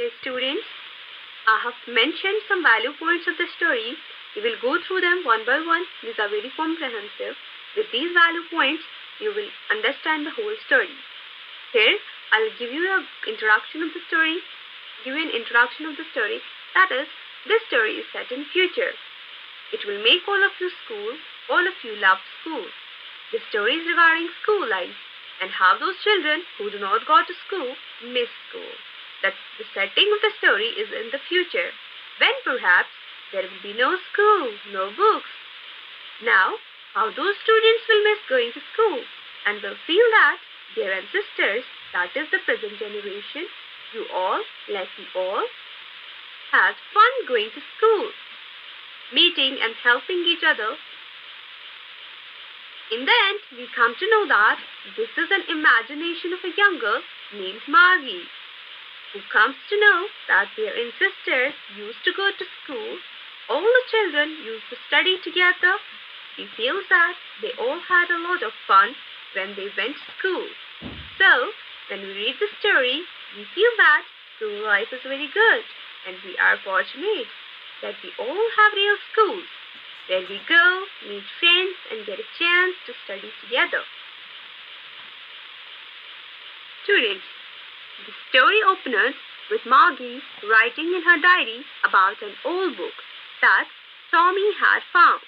Dear students, I have mentioned some value points of the story. We will go through them one by one. These are very comprehensive. With these value points, you will understand the whole story. Here, I'll give you an introduction of the story. That is, this story is set in future. It will make all of you love school. The story is regarding school life and how those children who do not go to school miss school. That the setting of the story is in the future, when perhaps there will be no school, no books. Now, how those students will miss going to school and will feel that their ancestors, that is the present generation, you all, like we all, had fun going to school, meeting and helping each other. In the end, we come to know that this is an imagination of a young girl named Margie, who comes to know that their ancestors used to go to school. All the children used to study together. She feels that they all had a lot of fun when they went to school. So, when we read the story, we feel that school life is very good, and we are fortunate that we all have real schools where we go, meet friends, and get a chance to study together. Students, the story opens with Margie writing in her diary about an old book that Tommy had found.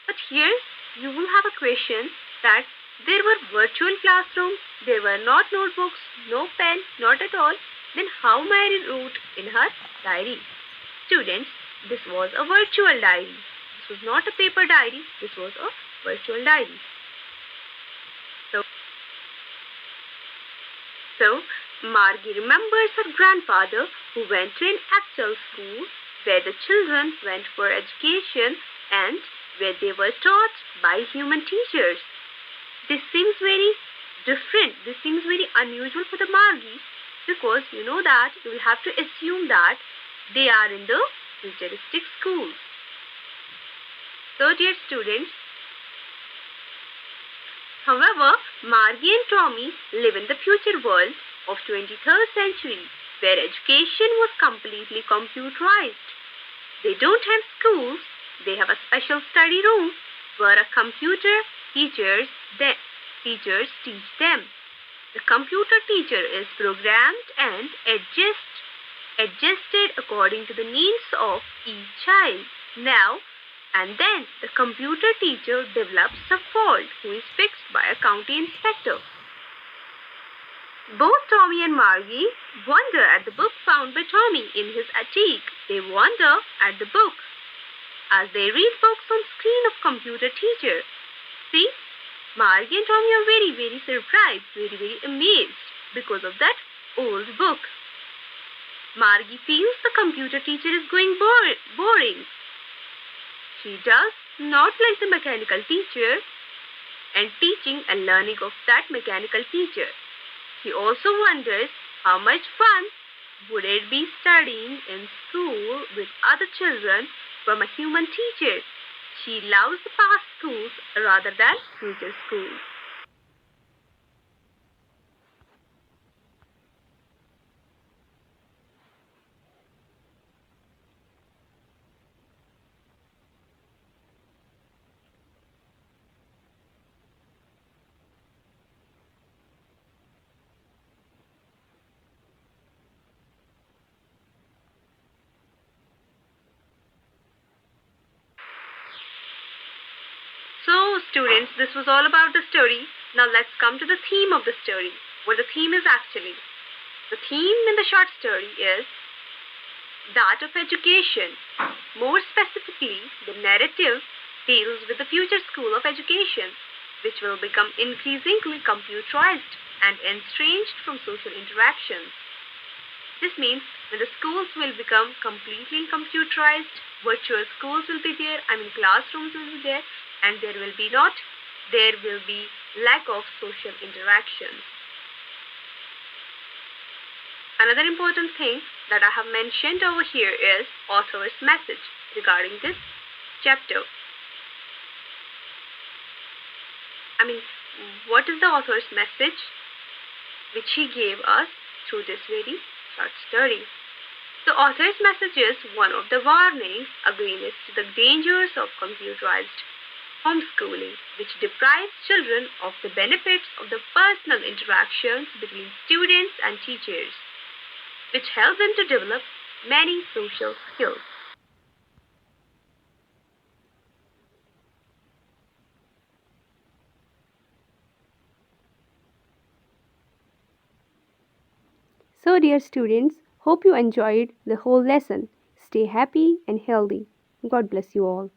But here you will have a question that there were virtual classrooms, there were not notebooks, no pen, not at all. Then how Mary wrote in her diary? Students, this was a virtual diary. This was not a paper diary, this was a virtual diary. So, Margie remembers her grandfather who went to an actual school where the children went for education and where they were taught by human teachers. This seems very different. This seems very unusual for the Margie because you know that you will have to assume that they are in the futuristic schools. So, dear students, however, Margie and Tommy live in the future world of 23rd century where education was completely computerized. They don't have schools, they have a special study room where a computer teachers teach them. The computer teacher is programmed and adjusted according to the needs of each child. Now and then the computer teacher develops a fault who is fixed by a county inspector. Both Tommy and Margie wonder at the book found by Tommy in his attic. They wonder at the book as they read books on screen of computer teacher. See, Margie and Tommy are very, very surprised, very, very amazed because of that old book. Margie feels the computer teacher is going boring. She does not like the mechanical teacher and teaching and learning of that mechanical teacher. She also wonders how much fun would it be studying in school with other children from a human teacher. She loves the past schools rather than future schools. So, students, this was all about the story. Now let's come to the theme of the story. What the theme is actually. The theme in the short story is that of education. More specifically, the narrative deals with the future school of education, which will become increasingly computerized and estranged from social interactions. This means when the schools will become completely computerized, virtual schools will be there, classrooms will be there, and there will be lack of social interactions. Another important thing that I have mentioned over here is author's message regarding this chapter. What is the author's message which he gave us through this very short story? The author's messages one of the warnings against the dangers of computerized homeschooling, which deprives children of the benefits of the personal interactions between students and teachers, which help them to develop many social skills. So, dear students, hope you enjoyed the whole lesson. Stay happy and healthy. God bless you all.